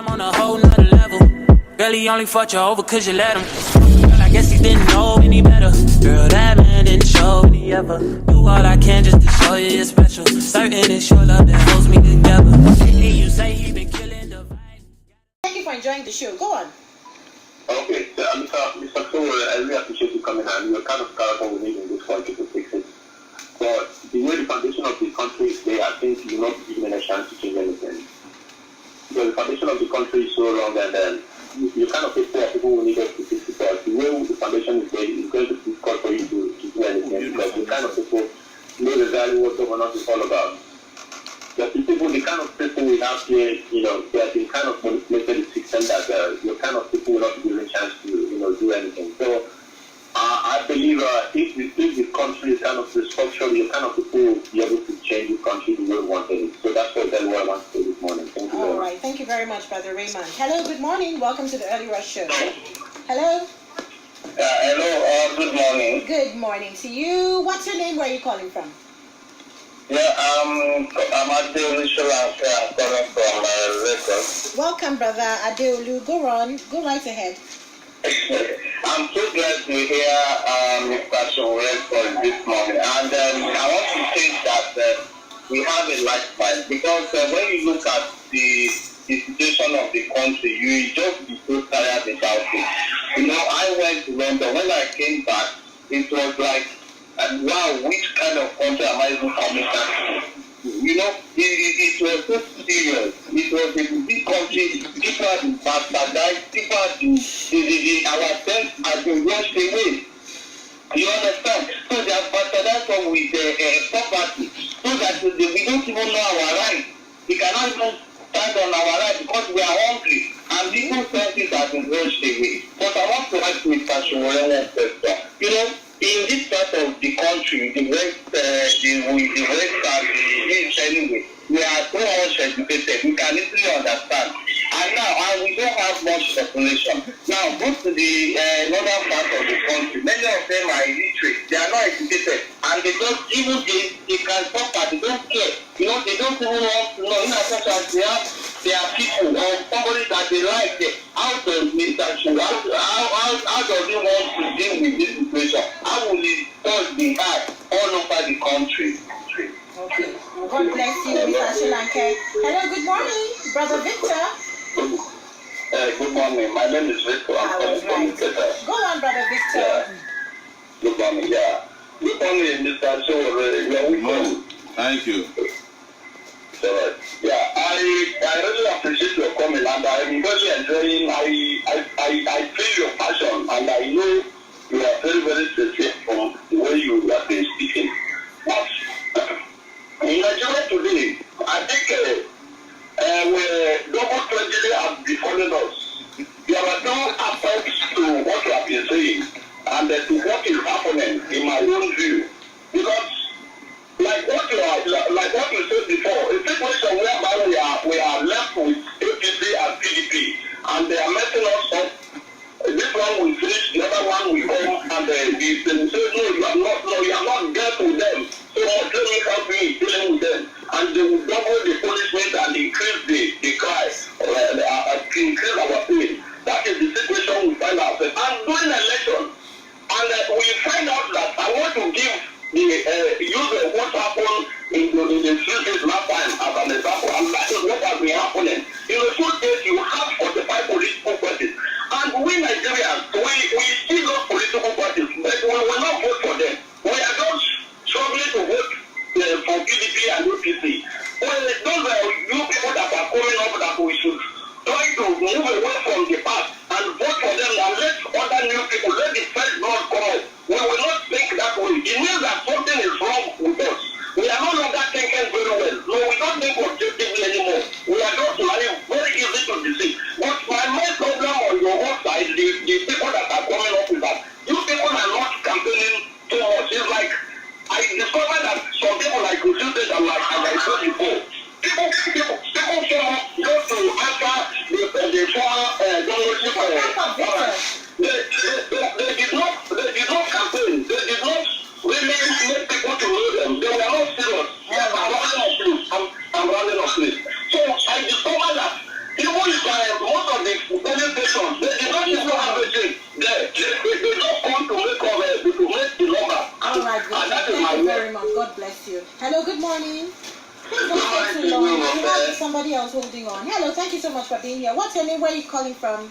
I'm on a whole nother level. Girl, he only fought you over cause you let him. Girl, I guess he didn't know any better. Girl, that man didn't show me ever. Do all I can just to show you you're special. Certain it's your love that holds me together. And you say he been killing the vibe. Thank you for enjoying the show. Go on. Okay, so Mr. Sowore, I really appreciate you coming on. You're kind of character we need in this country to fix it. But the way the foundation of the country is there, I think you're not given a chance to change anything. Because the foundation of the country is so wrong, and then you kind of people who need us to fix it. But the way the foundation is there, it's going to be difficult for you to do anything. Because the kind of people know exactly what governance is all about. The people, the kind of people we have here, they have been kind of manipulated the system that your kind of people will not be given a chance to, do anything. So I believe if the country is kind of restructured, your kind of people will be able to change the country the way we want it. So that's what I want to do this morning. Thank you. All right. Thank you very much, Brother Raymond. Hello, good morning. Welcome to the Early Rush Show. Hello. Hello, good morning. Good morning to you. What's your name? Where are you calling from? Yeah, I'm Adeolu Sholanke. I'm calling from Lagos. Welcome, Brother Adeolu. Go on. Go right ahead. I'm so glad to hear Mr. Sowore this morning. And I want to say that we have a lifetime. Because when you look at the situation of the country, you just be so tired about it. I went to London. When I came back, it was like, wow, which kind of country am I even coming back to? It was so serious. It was a big country. People have been bastardized. People have been, our sense has been washed away. You understand? So they have bastardized us with property. So that we don't even know our rights. We cannot even stand on our rights because we are hungry. And people's senses have been washed away. But I want to ask Mr. Sowore one question. In this part of the country, the west and the east anyway, we are so much educated. We can easily understand. And we don't have much population. Now, go to the northern part of the country. Many of them are illiterate. They are not educated. And they don't even, they can suffer. They don't care. They don't even want to know. Such as they are people or somebody that they like. How does Mr. Sowore, how does he want to deal with this situation? How will he touch the heart all over the country? Okay. God bless you, Mr. Sholanke. Hello, good morning, Brother Victor. Good morning. My name is Victor. I'm calling from Ikeja. Go on, Brother Victor. Good morning. Yeah. Good morning, Mr. Sowore. Yeah, we go. Thank you. Alright. Yeah, I really appreciate your comment, and I'm very enjoying. I feel your passion, and I know you are very, very sincere from the way you have been speaking. But in Nigeria today, I think where double tragedy has befallen us. There are no aspects to what you have been saying, and to what is happening in my own view, because. Like what you said before, a situation whereby we are left with APC and PDP, and they are messing us up. This one will finish, the other one will come, and they say, no, you are not dealt with them. So let me help you dealing with them. And they will double the punishment and increase the crime, increase our pain. That is the situation we find ourselves. And during the election, and we find out that I want to give use what happened in the few days last time as an example, and that is what has been happening. In the few days, you have 45 political parties, and we Nigerians, we see those political parties, but we will not vote for them. We are just struggling to vote for PDP and APC. Well, those are new people that are coming up that we should try to move away from the past and vote for them, and let other new people, let the fresh blood come out. We will not think that way. It means that something is wrong with us. We are no longer thinking very well. No, we don't think objectively anymore. We are just lying, very easy to deceive. But my main problem on your own side, the people that are coming up with that, you people are not campaigning too much. It's like, I discovered that some people like you said, and like I said before, people go to answer the former governorship. They did not campaign. They did not really make people to know them. They were not serious. I'm running off this. So I discovered that even if I am congratulations. The country don't have a change. They just want to make the number. All right, good. Thank you very much. God bless you. Hello, good morning. Please don't take too long. We have somebody else holding on. Hello, thank you so much for being here. What's your name? Where are you calling from?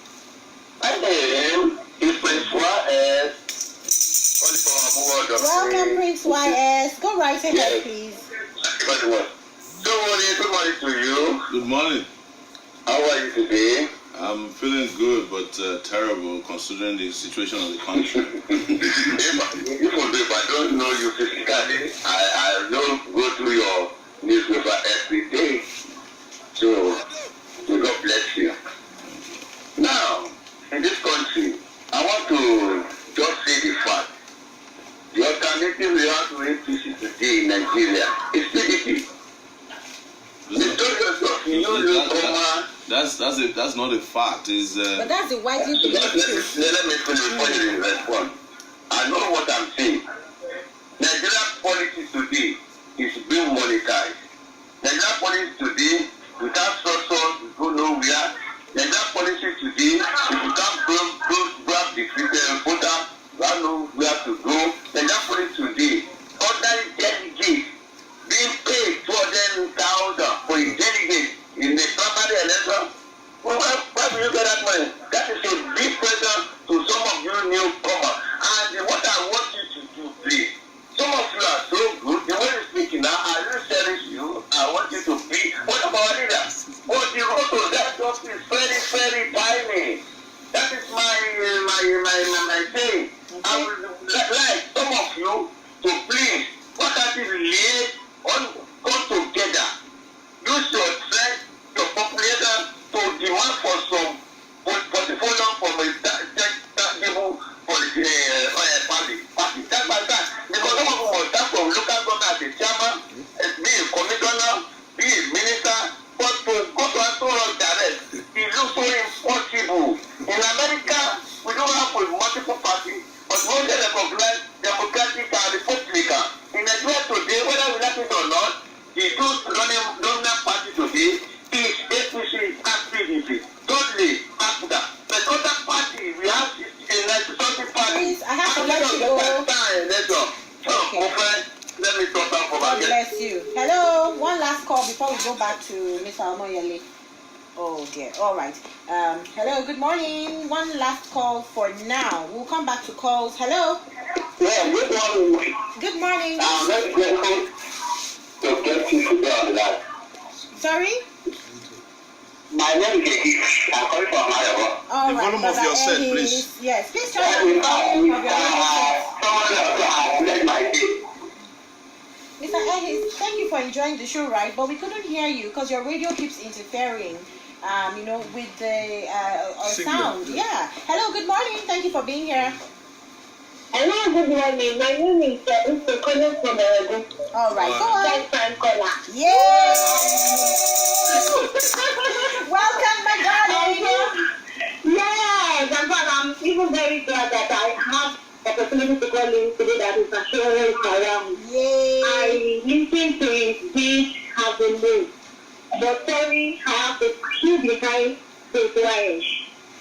My name is Prince YS. Welcome, Prince YS. Go right ahead, please. So, good morning to you. Good morning. How are you today? I'm feeling good, but terrible considering the situation of the country. if I don't know you physically, I don't go through your newspaper every day. So, God bless you. Now, in this country, I want to just say the fact. The alternative we have to APC today in Nigeria is PDP. That's not a fact. But that's the widely believed truth. Let me finish in response. I know what I'm saying. Nigerian politics today is being monetized. Nigerian politics today, without structure, we go nowhere. Nigerian politics today, if you can't grab the voter, you don't know where to go. Nigerian politics today, ordinary delegates being paid 200,000 for a delegate in the primary election. Well, where will you get that money? That is a big pressure to some of you newcomers. And what I want you to do, please, some of you are so good. The way you're speaking now, I really cherish you. I want you to be one of our leaders. But the road to that job is very, very tiny. That is my saying. I would like some of you to please, what I did relate on come together. Use your strength, your population to demand for some portfolio from a tangible party. That's my time. Because some of them will start from local government as a chairman, be a commissioner, be a minister, but to go to a total direct, it looks so impossible. In America, we don't have a multiple party, but we only recognize democratic and republican. In Nigeria today, whether we like it or not, the two dominant party today is APC and PDP. Totally after. But other party, we have a something party. Please, I have to let you go. Okay. Let me talk about God bless you. Hello, one last call before we go back to Mr. Omoyele. Oh dear. All right. Hello, good morning. One last call for now. We'll come back to calls. Hello. Yeah, good morning. Good morning. Let's go to get you to go on that. Sorry? My name is Keith. I'm calling from Iowa. All The right, volume of your set, please. Yes, please turn on the volume of your headset. Mr. Ehis, thank you for enjoying the show, right? But we couldn't hear you because your radio keeps interfering, with the sound. Yeah. Hello, good morning. Thank you for being here. Hello, good morning. My name is Mr. Collins from Raido. All right, go on. First time caller. Yay! Welcome, my darling. Yes, in fact, I'm even very glad that I have the opportunity to call in today that is assurance around. Yay! I listened to his speech as a move. But sorry, I have to queue behind the wires.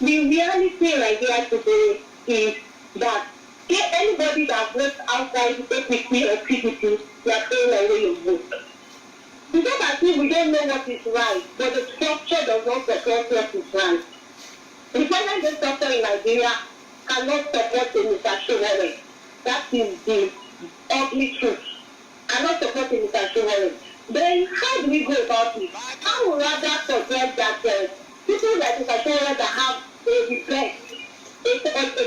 The reality right here today is that if anybody that votes outside APC or PDP, they are throwing away your vote. It's not as if we don't know what is right, but the structure does not support what is right. The present structure in Nigeria cannot support Mr. Sowore. That is the ugly truth. Cannot support Mr. Sowore. Then how do we go about it? I would rather suggest that people like Mr. Sowore that have a regret, a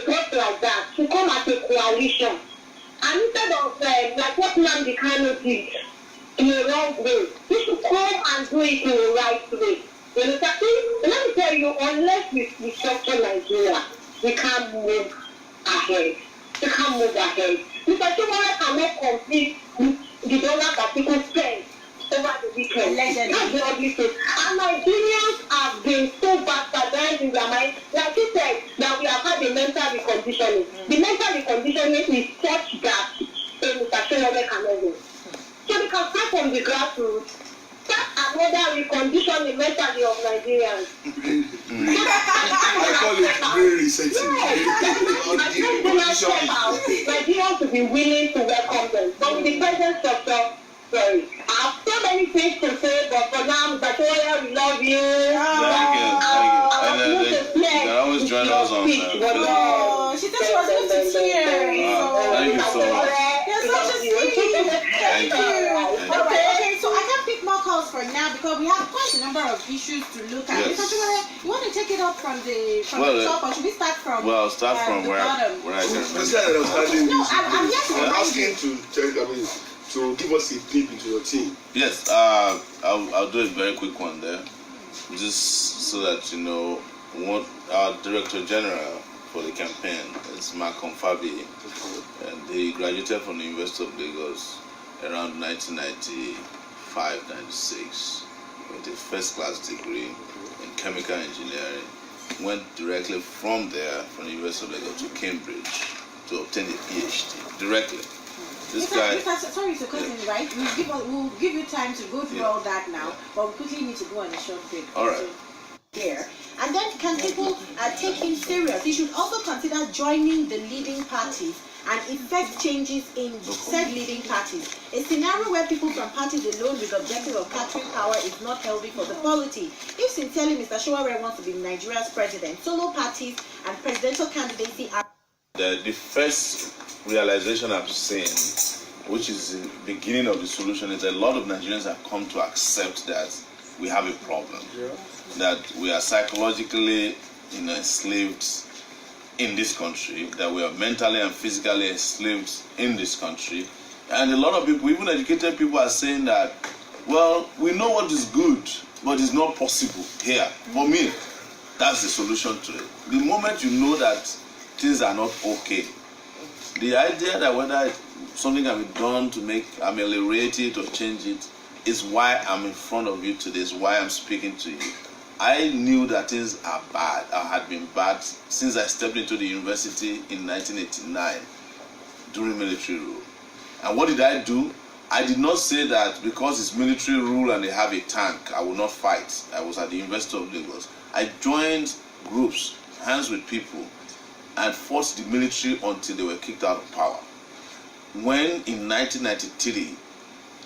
group like that, to come as a coalition. And instead of like what Nnamdi Kanu did in a wrong way, we should come and do it in the right way. You know, let me tell you, unless we restructure Nigeria, we can't move ahead. We can't move ahead. Mr. Sowore cannot compete with the dollar that people spend over the weekend. That's the ugly truth. And Nigerians have been so bastardized in their mind. Like you said, that we have had a mental reconditioning. The mental reconditioning is such that Mr. Sowore cannot win. So we can start from the grassroots. That's another reconditioning mentally of Nigerians. I call it very receptive. Nigerians to be willing to welcome them. But with the present structure, sorry, I have so many things to say, but for now, Mr. Sowore, we love you. Thank you. They always join us on Oh, she said she was going to tears. thank you so much. You're such a sweet. Thank you. Okay, so I can't pick more calls for now because we have quite a number of issues to look at. Yes. Mr. Sowore, you want to take it up from the top, or should we start from Start from the where bottom? I can remember. No, I'm here to remind you. Asking to give us a peep into your team. Yes, I'll do a very quick one there, just so that you know what our Director General for the campaign is Malcolm Fabi, and he graduated from the University of Lagos around 1995-96 with a first-class degree in chemical engineering. Went directly from there, from the University of Lagos, to Cambridge to obtain a PhD directly. This guy. Sorry to cut in, right? We'll give you time to go through all that now, but we quickly need to go on a short break. All right. Here. And then can people take him serious? He should also consider joining the leading parties and effect changes in said leading parties. A scenario where people from parties alone with the objective of capturing power is not healthy for the polity. If sincerely Mr. Sowore wants to be Nigeria's president, solo parties and presidential candidacy are... The first realization I've seen, which is the beginning of the solution, is a lot of Nigerians have come to accept that we have a problem. That we are psychologically enslaved in this country, that we are mentally and physically enslaved in this country. And a lot of people, even educated people, are saying that, well, we know what is good, but it's not possible here. For me, that's the solution to it. The moment you know that things are not okay, the idea that whether something can be done to ameliorate it or change it is why I'm in front of you today, is why I'm speaking to you. I knew that things are bad, or had been bad since I stepped into the university in 1989 during military rule. And what did I do? I did not say that because it's military rule and they have a tank, I will not fight. I was at the University of Lagos. I joined groups, hands with people, and fought the military until they were kicked out of power. When in 1993,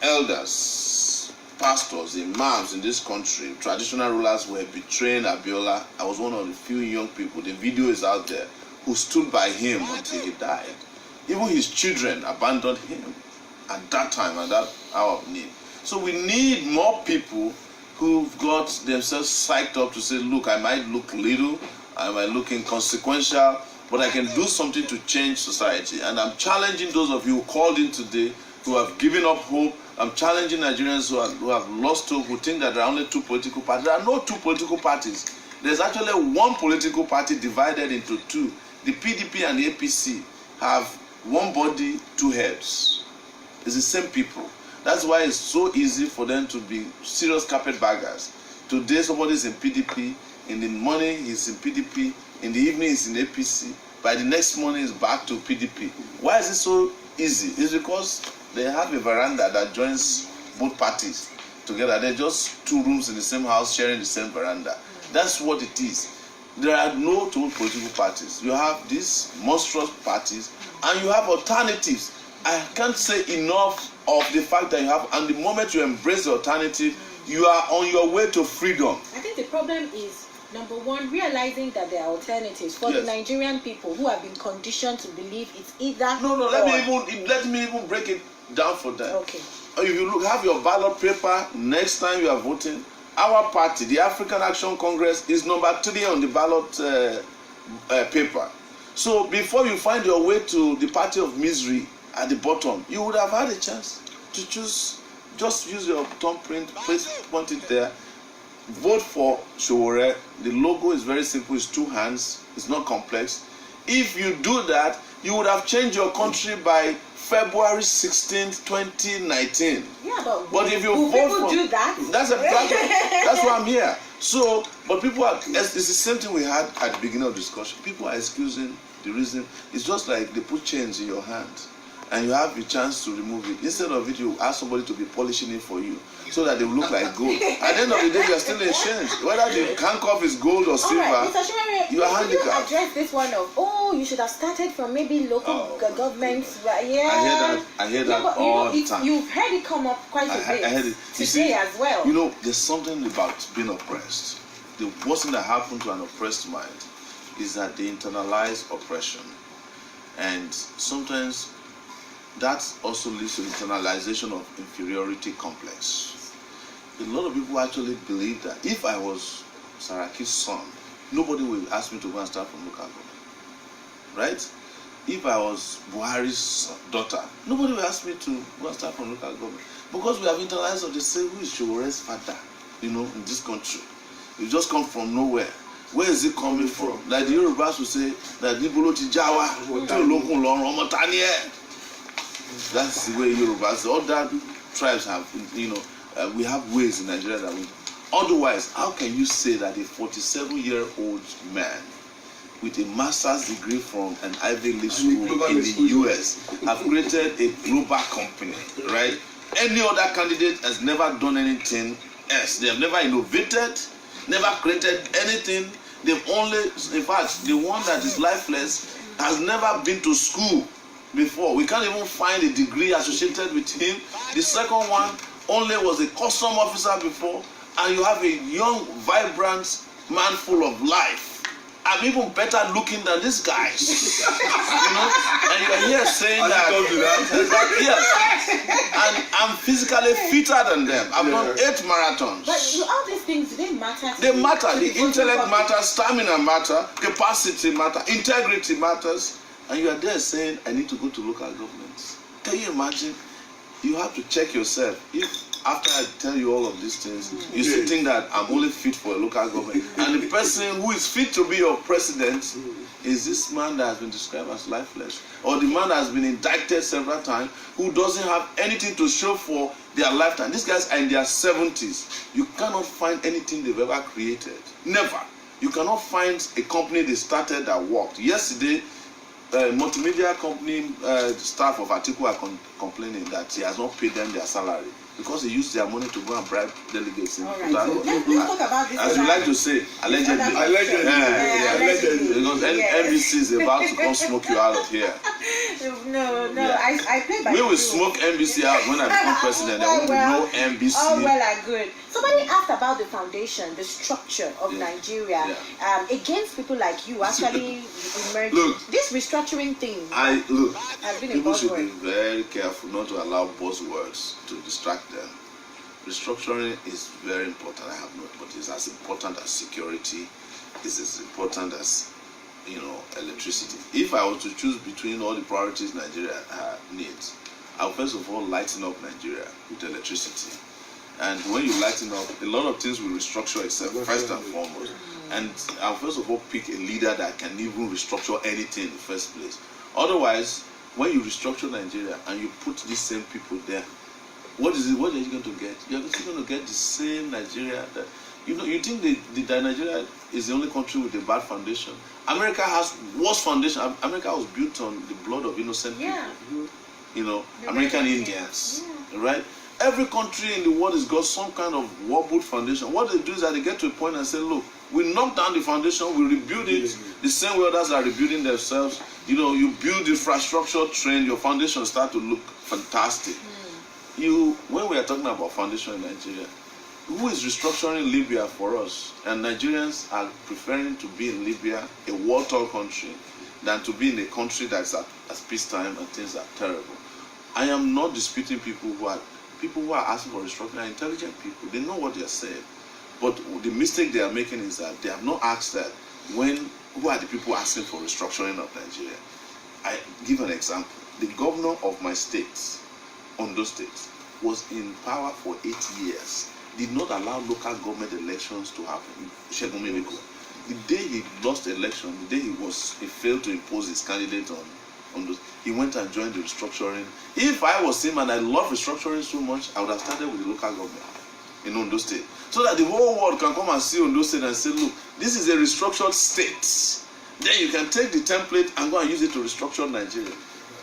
elders, pastors, imams in this country, traditional rulers were betraying Abiola, I was one of the few young people, the video is out there, who stood by him until he died. Even his children abandoned him at that time, at that hour of need. So we need more people who've got themselves psyched up to say, look, I might look little, I might look inconsequential, but I can do something to change society. And I'm challenging those of you who called in today, who have given up hope. I'm challenging Nigerians who have lost hope, who think that there are only two political parties. There are no two political parties. There's actually one political party divided into two. The PDP and the APC have one body, two heads. It's the same people. That's why it's so easy for them to be serious carpetbaggers. Today somebody's in PDP, in the morning he's in PDP, in the evening he's in APC, by the next morning he's back to PDP. Why is it so easy? It's because they have a veranda that joins both parties together. They're just two rooms in the same house sharing the same veranda. That's what it is. There are no two political parties. You have these monstrous parties and you have alternatives. I can't say enough of the fact that you have, and the moment you embrace the alternative, you are on your way to freedom. I think the problem is, number one, realizing that there are alternatives for the Nigerian people who have been conditioned to believe it's either. Let me even break it down for them. Okay. If you look, have your ballot paper next time you are voting. Our party, the African Action Congress, is number 3 on the ballot paper. So before you find your way to the party of misery at the bottom, you would have had a chance to choose. Just use your thumbprint, point it there. Vote for Sowore. The logo is very simple. It's 2 hands. It's not complex. If you do that, you would have changed your country by February 16th, 2019. Yeah, but if you vote people for, do that? That's why I'm here. So, but people are. It's the same thing we had at the beginning of the discussion. People are excusing the reason. It's just like they put chains in your hand, and you have the chance to remove it. Instead of it, you ask somebody to be polishing it for you. so that they will look like gold. At the end of the day, you are still in change. Whether the handcuff is gold or silver, All right, Mr. Sowore, you are you handicapped. address this one of, you should have started from maybe local governments. I hear that all the time. You've heard it come up quite a bit I heard it. today as well. You know, there's something about being oppressed. The worst thing that happens to an oppressed mind is that they internalize oppression. And sometimes that also leads to internalization of inferiority complex. A lot of people actually believe that if I was Saraki's son, nobody will ask me to go and start from local government. Right? If I was Buhari's daughter, nobody will ask me to go and start from local government. Because we have internalized, they say, who is Sowore's father, in this country? You just come from nowhere. Where is it coming from? Like the Yorubas will say, that Nibolo Tijawa, that's the way Yorubas, all that tribes have, we have ways in Nigeria that we. Otherwise, how can you say that a 47-year-old man with a master's degree from an Ivy League school in the US have created a global company, right? Any other candidate has never done anything else. They have never innovated, never created anything. They've only, in fact, the one that is lifeless has never been to school before. We can't even find a degree associated with him. The second one only was a custom officer before, and you have a young, vibrant man full of life. I'm even better looking than these guys. And you're here saying that yes, and I'm physically fitter than them. I've done 8 marathons. But all these things, they matter. They matter. The intellect matters, stamina matters, capacity matters, integrity matters. And you are there saying, I need to go to local governments. Can you imagine? You have to check yourself. If after I tell you all of these things, you still think that I'm only fit for a local government, and the person who is fit to be your president is this man that has been described as lifeless, or the man that has been indicted several times, who doesn't have anything to show for their lifetime. These guys are in their 70s. You cannot find anything they've ever created. Never. You cannot find a company they started that worked. Yesterday, multimedia company staff of Atiku are complaining that he has not paid them their salary because he used their money to go and bribe delegates. All right, so let's talk about this. As you like to say, allegedly. Allegedly. Because NBC is about to come smoke you out of here. No, I play by we will rules. smoke NBC out when I become president. There will be no NBC. All well and good. Somebody asked about the foundation, the structure of Nigeria, against people like you actually emerging. Look, this restructuring thing has been a people should be buzzword. very careful not to allow buzzwords to distract them. Restructuring is very important, I have not, but it's as important as security, it's as important as electricity. If I were to choose between all the priorities Nigeria needs, I would first of all lighten up Nigeria with electricity. And when you lighten up, a lot of things will restructure itself first and foremost. And I'll first of all pick a leader that can even restructure anything in the first place. Otherwise, when you restructure Nigeria and you put these same people there, what are you going to get? You're still going to get the same Nigeria that you think that Nigeria is the only country with a bad foundation. America has worse foundation. America was built on the blood of innocent people. American Indians, right? Every country in the world has got some kind of wobbled foundation. What they do is that they get to a point and say, look, we knock down the foundation, we rebuild it the same way others are rebuilding themselves. You build infrastructure, train, your foundation start to look fantastic. When we are talking about foundation in Nigeria, who is restructuring Libya for us? And Nigerians are preferring to be in Libya, a war-torn country, than to be in a country that's at peacetime and things are terrible. I am not disputing people who are asking for restructuring are intelligent people. They know what they are saying. But the mistake they are making is that they have not asked that who are the people asking for restructuring of Nigeria. I give an example. The governor of my state, Ondo State, was in power for 8 years. Did not allow local government elections to happen. Segun Mimiko. The day he lost the election, the day he failed to impose his candidate on those, he went and joined the restructuring. If I was him and I love restructuring so much, I would have started with the local government in Ondo State. So that the whole world can come and see Ondo State and say, look, this is a restructured state. Then you can take the template and go and use it to restructure Nigeria.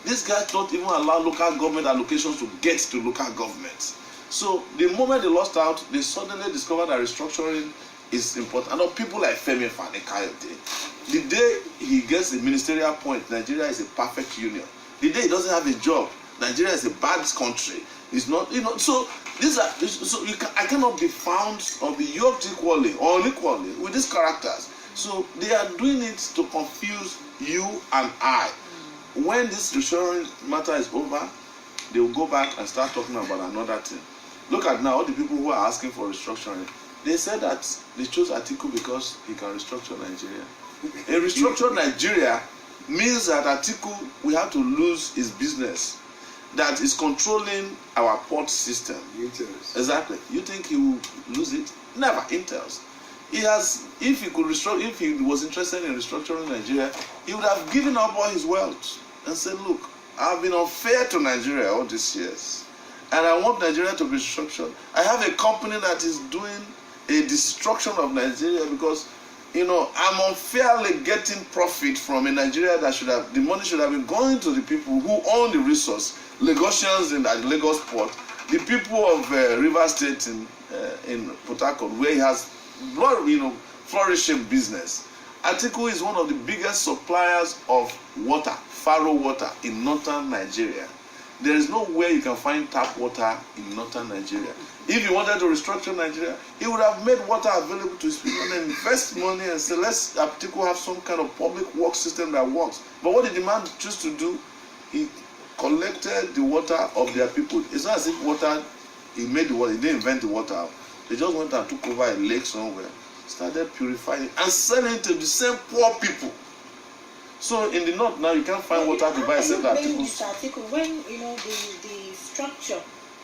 These guys don't even allow local government allocations to get to local governments. So the moment they lost out, they suddenly discovered that restructuring is important. And people like Femi Fani-Kayode, the day he gets a ministerial point, Nigeria is a perfect union. The day he doesn't have a job, Nigeria is a bad country. It's not, so these are, so I cannot be found or be yoked equally or unequally with these characters. So they are doing it to confuse you and I. When this restructuring matter is over, they will go back and start talking about another thing. Look at now all the people who are asking for restructuring. They said that they chose Atiku because he can restructure Nigeria. A restructured Nigeria means that Atiku will have to lose his business that is controlling our port system. Intels. Exactly. You think he will lose it? Never. Intels. He has, if he could restructure, if he was interested in restructuring Nigeria, he would have given up all his wealth and said, look, I've been unfair to Nigeria all these years, and I want Nigeria to be restructured. I have a company that is doing a destruction of Nigeria because, I'm unfairly getting profit from a Nigeria that should have, the money should have been going to the people who own the resource, Lagosians at the Lagos port, the people of River State in Port Harcourt, where he has, flourishing business. Atiku is one of the biggest suppliers of water, Faro water in northern Nigeria. There is no way you can find tap water in northern Nigeria. If he wanted to restructure Nigeria, he would have made water available to his people and invest money and say, let's Atiku have some kind of public work system that works. But what did the man choose to do? He collected the water of their people. It's not as if he made the water, he didn't invent the water. They just went and took over a lake somewhere, started purifying it and selling it to the same poor people. So in the north now you can't find water to buy except article. When the structure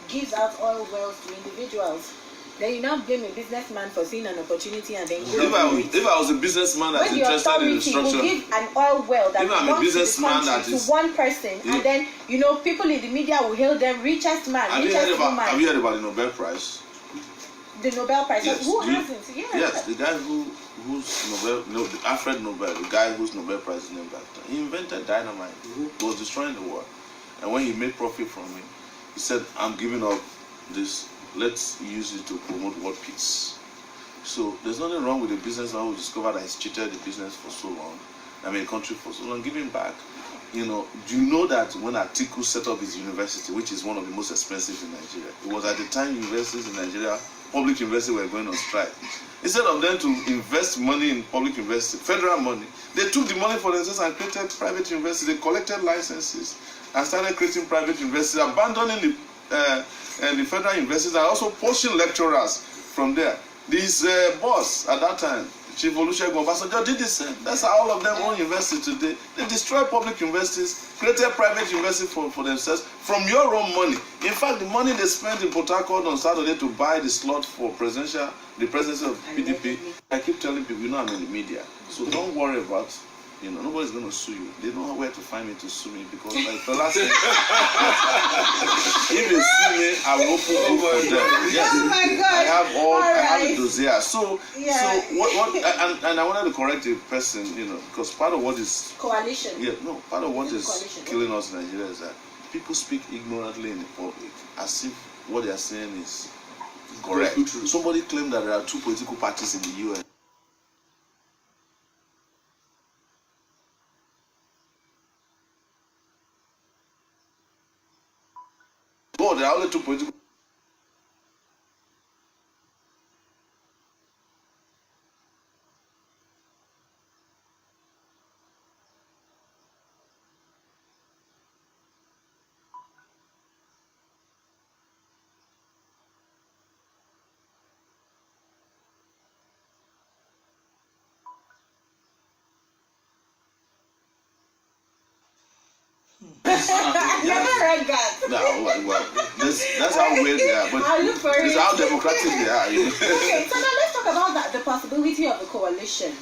gives out oil wells to individuals, then you now blame a businessman for seeing an opportunity and then if I was a businessman that's interested in the structure, will give an oil well that belongs to the country to one person, and then people in the media will hail them richest man, richest woman. Have you heard about the Nobel Prize? The Nobel Prize. Yes. Who hasn't? Yes, the guy Alfred Nobel, the guy whose Nobel Prize is named after. He invented dynamite. He was destroying the world. And when he made profit from it, he said, I'm giving up this. Let's use it to promote world peace. So there's nothing wrong with a businessman who discovered that he's cheated the business for so long, country for so long, giving back. Do you know that when Atiku set up his university, which is one of the most expensive in Nigeria, it was at the time universities in Nigeria, public universities were going on strike. Instead of them to invest money in public university, federal money, they took the money for themselves and created private universities. They collected licenses and started creating private universities, abandoning the federal universities and also poaching lecturers from there. This boss at that time, Chief Olusegun Obasanjo, did the same. That's how all of them own universities today. They destroyed public universities, created private universities for themselves from your own money. In fact, the money they spent in Port Harcourt on Saturday to buy the slot for the presidency of PDP, I keep telling people, I'm in the media. So don't worry about, nobody's going to sue you. They know where to find me to sue me because like the last thing, if they sue me, I will open book for them. Yes. Oh my God. I have a dossier. So what and I wanted to correct a person, because part of what is coalition. Part of what is killing us in Nigeria is that people speak ignorantly in the public as if what they are saying is correct. Somebody claimed that there are 2 political parties in the UN. There are only 2 political. I never read that. No, that's how weird they are. But it's how democratic they are. Okay, so now let's talk about the possibility of a coalition.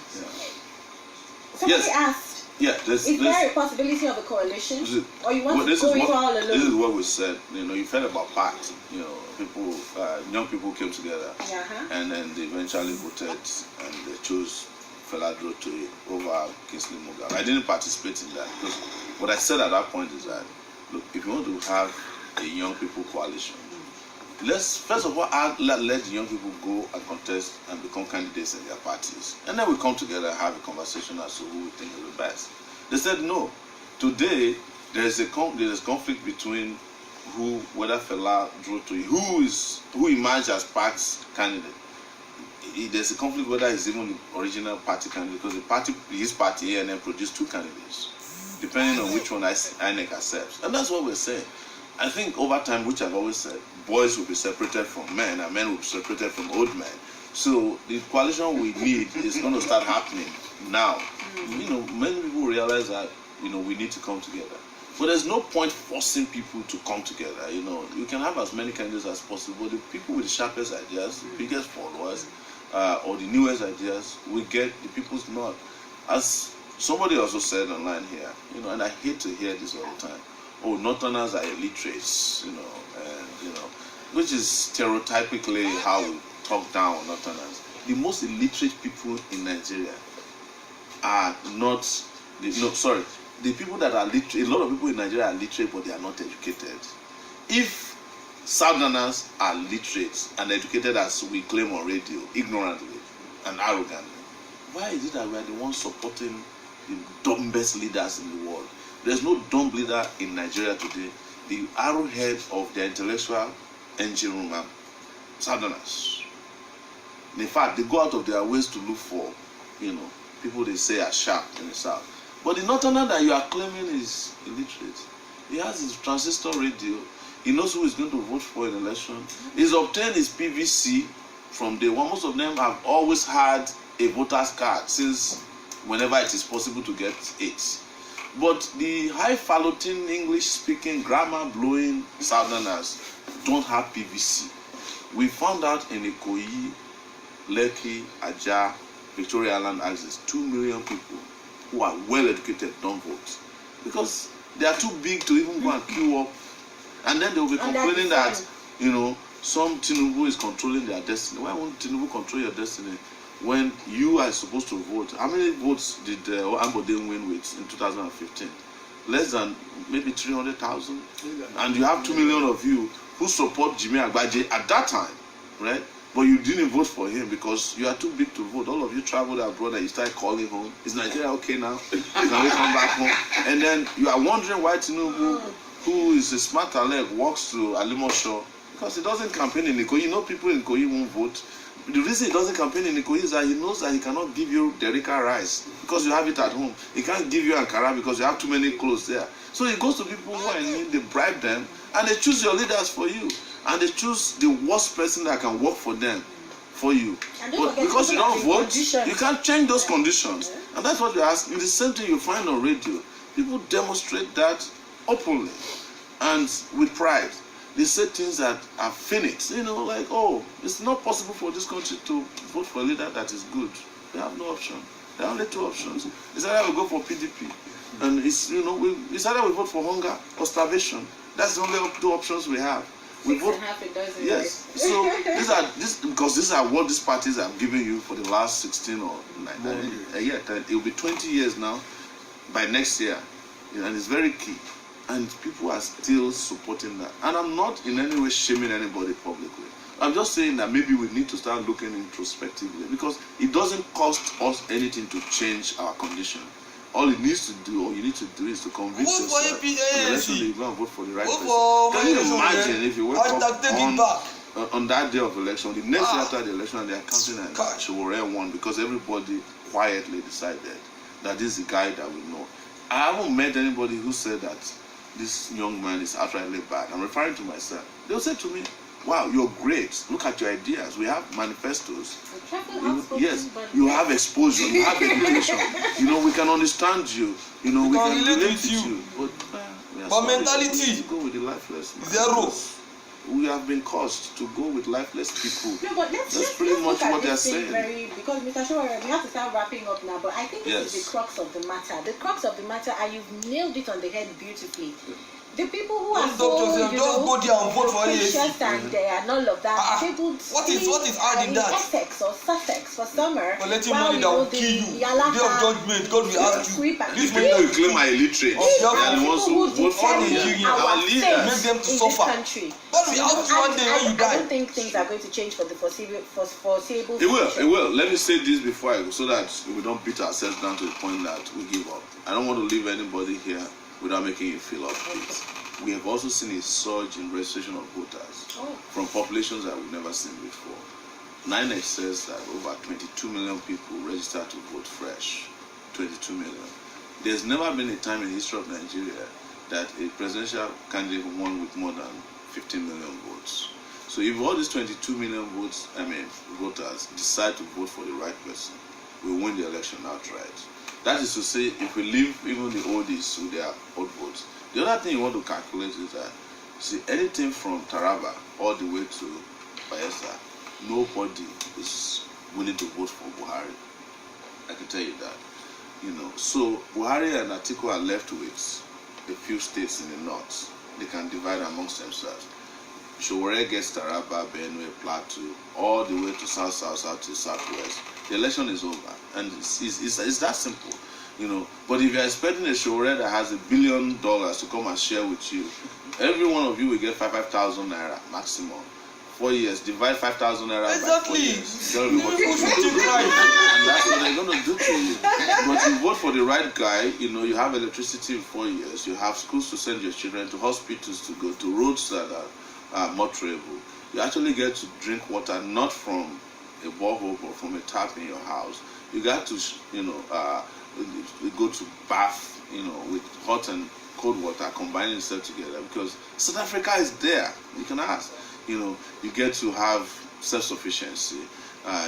Somebody asked. Yeah, is there a possibility of a coalition, or you want to go it all alone? This is what we said. You've heard about PACT. People, young people came together, and then they eventually voted, and they chose Feladro to over Kingsley Moghalu. I didn't participate in that because what I said at that point is that, look, if you want to have a young people coalition, let's first of all let the young people go and contest and become candidates in their parties, and then we come together and have a conversation as to who we think is the best. They said no. Today there is conflict between whether Fela drew to who emerged as party's candidate. There's a conflict whether he's even the original party candidate, because his party ANM produced 2 candidates, depending on which one INEC accepts. And that's what we're saying. I think over time, which I've always said, boys will be separated from men and men will be separated from old men. So the coalition we need is going to start happening now. Many people realize that, we need to come together. But there's no point forcing people to come together. You can have as many candidates as possible. The people with the sharpest ideas, the biggest followers, or the newest ideas, we get the people's nod. As somebody also said online here, and I hate to hear this all the time. Oh, Northerners are illiterates, which is stereotypically how we talk down on Northerners. The most illiterate people in Nigeria are not, the people that are literate. A lot of people in Nigeria are literate, but they are not educated. If Southerners are literate and educated as we claim on radio, ignorantly and arrogantly, why is it that we are the ones supporting the dumbest leaders in the world? There's no dumb leader in Nigeria today. The arrowhead of the intellectual engine room are Southerners. In fact, they go out of their ways to look for, people they say are sharp in the South. But the Northerner that you are claiming is illiterate. He has his transistor radio. He knows who is going to vote for an election. He's obtained his PVC from day one. Most of them have always had a voter's card since whenever it is possible to get it. But the highfalutin English-speaking, grammar-blowing Southerners don't have PVC. We found out in Ikoyi, Lekki, Ajah, Victoria Island axis, 2 million people who are well-educated don't vote. Because they are too big to even go and queue up. And then they will be complaining that, some Tinubu is controlling their destiny. Why won't Tinubu control your destiny when you are supposed to vote? How many votes did Ambode win with in 2015? Less than maybe 300,000. And you have 2 million of you who support Jimmy Agbaje at that time, right? But you didn't vote for him because you are too big to vote. All of you traveled abroad and you started calling home. Is Nigeria okay now? Can we come back home? And then you are wondering why Tinubu, who is a smart Alec, walks to Alimosho because he doesn't campaign in Ikoyi. People in Ikoyi won't vote. The reason he doesn't campaign in Ikoyi is that he knows that he cannot give you Derika rice because you have it at home. He can't give you Ankara because you have too many clothes there. So he goes to people who are in need, they bribe them, and they choose your leaders for you. And they choose the worst person that can work for them, for you. But because you don't vote, you can't change those conditions. And that's what you're asking. The same thing you find on radio. People demonstrate that openly and with pride. They say things that are finite, like, oh, it's not possible for this country to vote for a leader that is good. They have no option. There are only 2 options. It's either we go for PDP, and it's either we vote for hunger or starvation. That's the only 2 options we have. We vote. Yes. So these are what these parties have given you for the last 16 or 19 years. It will be 20 years now by next year, and it's very key. And people are still supporting that. And I'm not in any way shaming anybody publicly. I'm just saying that maybe we need to start looking introspectively because it doesn't cost us anything to change our condition. All it needs to do, or you need to do, is to convince yourself in the election that you go and vote for the right person. Can you imagine if you wake up on that day of election, the next day after the election, and they are counting and Sowore won because everybody quietly decided that this is the guy that we know. I haven't met anybody who said that this young man is outrightly bad. I'm referring to myself. They'll say to me, wow, you're great. Look at your ideas. We have manifestos. Yes, you have exposure. You have education. We can understand you. We can relate with you. But mentality, go with the lifeless. Zero. We have been caused to go with lifeless people. No, but that's pretty much what they're saying. Because Mr. Sowore, we have to start wrapping up now. But I think this is the crux of the matter. The crux of the matter, and you've nailed it on the head beautifully. The people who are Don't so, talk to them. you Just know, go there and vote for capricious AAC. and all of that. People what is hard in in that? Essex or Sussex for summer. Collecting while, money that will kill you. Day of judgment, God will ask you. These people you claim are illiterate. These They are are the people ones who who vote for determine our our leaders. fate Make them to in suffer. this country. God will ask you one day when you I die. don't think things are going to change for the foreseeable It will, future. it will. Let me say this before I go, so that we don't beat ourselves down to the point that we give up. I don't want to leave anybody here without making you feel upbeat. We have also seen a surge in registration of voters from populations that we've never seen before. NINEC says that over 22 million people registered to vote fresh. 22 million. There's never been a time in the history of Nigeria that a presidential candidate won with more than 15 million votes. So if all these 22 million voters decide to vote for the right person, we win the election outright. That is to say, if we leave even the oldies with their old votes. The other thing you want to calculate is that, see, anything from Taraba all the way to Bayelsa, nobody is willing to vote for Buhari. I can tell you that. So Buhari and Atiku are left with a few states in the north. They can divide amongst themselves. Sowore gets Taraba, Benue, Plateau, all the way to south to southwest. The election is over, and it's that simple, But if you're expecting a Sowore that has $1 billion to come and share with you, every one of you will get 5,000 naira maximum. 4 years, divide 5,000 naira by 4 years. Tell me what you do. And that's what they're going to do to you. But you vote for the right guy, you have electricity in 4 years, you have schools to send your children, to hospitals to go, to roads that are motorable. You actually get to drink water not from a borehole but from a tap in your house. You got to, go to bath, with hot and cold water, combining itself together, because South Africa is there. You can ask. You get to have self-sufficiency,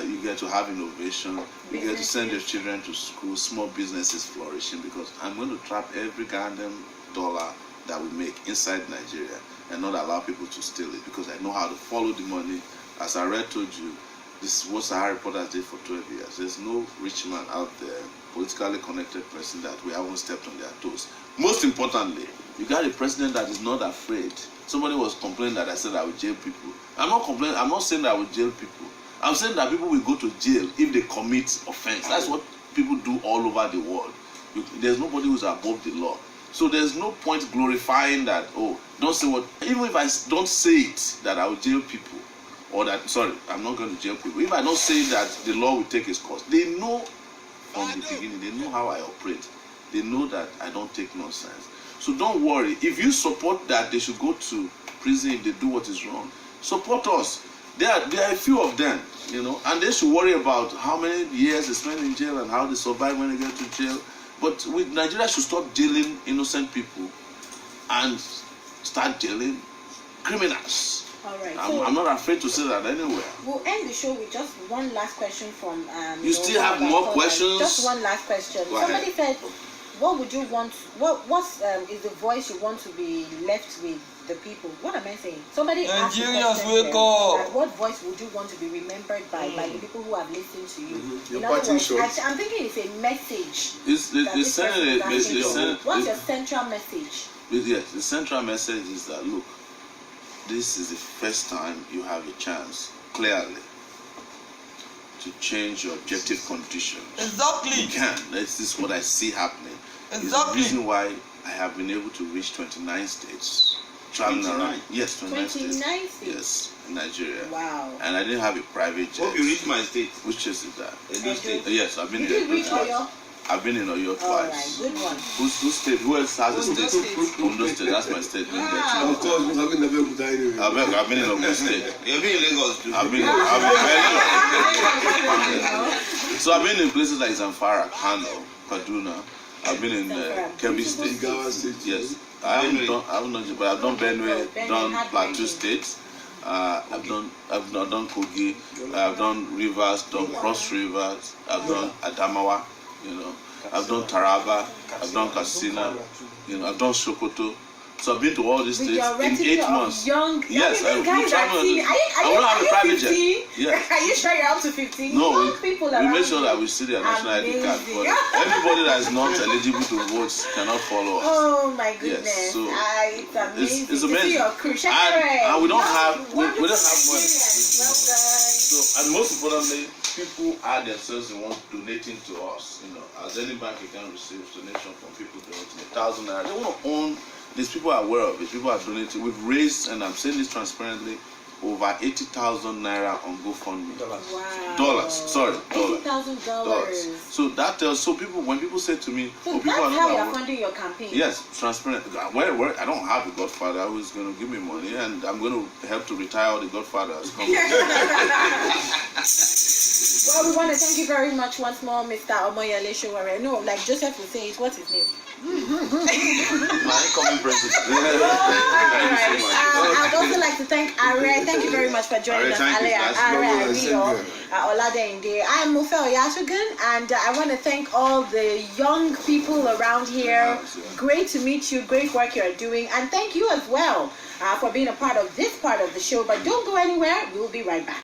you get to have innovation, you get to send your children to school, small businesses flourishing, because I'm going to trap every goddamn dollar that we make inside Nigeria and not allow people to steal it, because I know how to follow the money. As I told you, this is what Sahara reporters did for 12 years. There's no rich man out there, politically connected person, that we haven't stepped on their toes. Most importantly, you got a president that is not afraid. Somebody was complaining that I said I would jail people. I'm not saying that I would jail people. I'm saying that people will go to jail if they commit offense. That's what people do all over the world. There's nobody who's above the law. So there's no point glorifying that, don't say what, even if I don't say it, that I will jail people, or that, sorry, I'm not going to jail people. If I don't say that the law will take its course, they know from the beginning, they know how I operate. They know that I don't take nonsense. So don't worry. If you support that they should go to prison if they do what is wrong, support us. There are a few of them, and they should worry about how many years they spend in jail and how they survive when they get to jail. But Nigeria should stop jailing innocent people and start jailing criminals. All right. I'm not afraid to say that anywhere. We'll end the show with just one last question from. You still have more questions? Just one last question. Somebody said, "What would you want? What is the voice you want to be left with the people?" What am I saying? Somebody asked the Nigerians, question wake up. what voice would you want to be remembered by the people who have listened to you? Your In other party words, shots. I'm thinking it's a message. What's What's your central message? Yes, the central message is that, look, this is the first time you have a chance, clearly, to change your objective conditions. Exactly. You can. This is what I see happening. It's the Exactly. reason why I have been able to reach 29 states. Traveling around. Yes, 29 states. 29 states? Yes, in Nigeria. Wow. And I didn't have a private jet. Hope you reach my state. Which is that? Edo State. Yes, I've been Did you reach Oyo? I've been in Oyo All right, twice. good one. Who's state? Who else has a state? Ondo State. That's my state. Wow. Of course, we're having never good anyway. I've been in Ondo State. You've been in Lagos too. I've been so I've been in places like Zamfara, Kano, Kaduna. I've been in Kebbi State. Jigawa State. Yes, I haven't done, but I've done Benue, done Plateau State. I've done Kogi. I've done Rivers, done Cross Rivers. I've done Adamawa. I've done Taraba. I've done Katsina. I've done Sokoto. So I've been to all these With states your in retinue 8 of months. young, Yes, I mean, these guys are teen. I will have a private jet. 15? Yes. Are you sure you're up to 15? No, Young people we around make sure you. that we see their national ID card. Amazing. But everybody that is not eligible to vote cannot follow us. Oh my goodness! Yes, so it's amazing. it's To see amazing. your crew. And we don't have we don't have money. Well done. So, and most importantly, people are themselves the ones donating to us. You know, as any bank account receives donation from people donating 1,000 naira, they want to own. These people are aware of it. People are donating. We've raised, and I'm saying this transparently, over 80,000 naira on GoFundMe. Dollars. Wow. Dollars. Sorry, dollars. $80,000. So that tells. So people, when people say to me, So "Oh, people that's are how not you're aware." funding your campaign. Yes, transparent. Where I don't have a godfather who's going to give me money, and I'm going to help to retire all the godfathers. Well, we want to thank you very much once more, Mr. Omoyele Sowore. No, like Joseph will say, what's his name? My incoming president. Alright. I'd also like to thank Are. Thank you very much for joining us, thank you, Ale and guys. Raido, Oladende. I'm Mufel Yashugan, and I want to thank all the young people around here. Great to meet you. Great work you're doing, and thank you as well for being a part of this part of the show. But don't go anywhere. We'll be right back.